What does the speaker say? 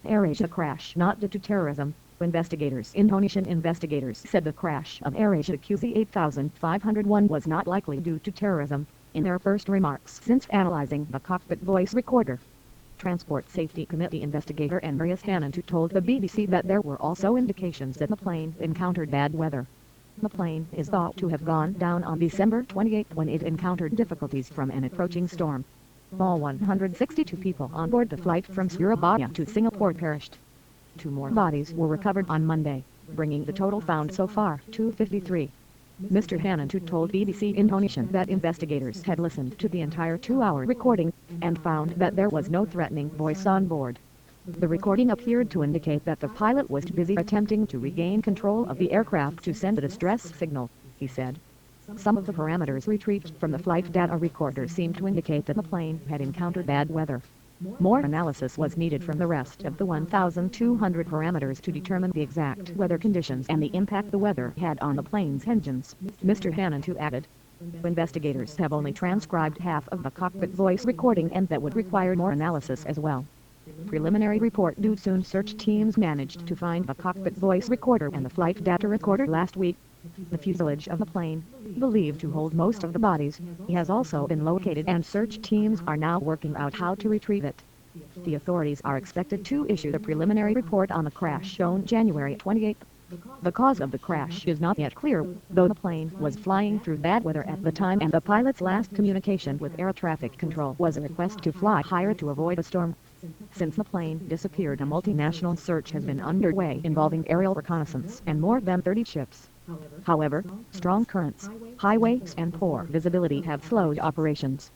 AirAsia crash not due to terrorism. Indonesian investigators said the crash of AirAsia QZ8501 was not likely due to terrorism, in their first remarks since analyzing the cockpit voice recorder. Transport Safety Committee investigator Andreas Hannantu told the BBC that there were also indications that the plane encountered bad weather. The plane is thought to have gone down on December 28 when it encountered difficulties from an approaching storm. All 162 people on board the flight from Surabaya to Singapore perished. 2 more bodies were recovered on Monday, bringing the total found so far to 53. Mr. Hannantu told BBC Indonesian that investigators had listened to the entire 2-hour recording, and found that there was no threatening voice on board. The recording appeared to indicate that the pilot was busy attempting to regain control of the aircraft to send a distress signal, he said. Some of the parameters retrieved from the flight data recorder seemed to indicate that the plane had encountered bad weather. More analysis was needed from the rest of the 1,200 parameters to determine the exact weather conditions and the impact the weather had on the plane's engines, Mr. Hannantu added. Investigators have only transcribed half of the cockpit voice recording, and that would require more analysis as well. Preliminary report due soon. Search teams managed to find the cockpit voice recorder and the flight data recorder last week. The fuselage of the plane, believed to hold most of the bodies, has also been located, and search teams are now working out how to retrieve it. The authorities are expected to issue the preliminary report on the crash on January 28. The cause of the crash is not yet clear, though the plane was flying through bad weather at the time, and the pilot's last communication with air traffic control was a request to fly higher to avoid a storm. Since the plane disappeared, a multinational search has been underway involving aerial reconnaissance and more than 30 ships. However, strong currents, highways and poor visibility have slowed operations.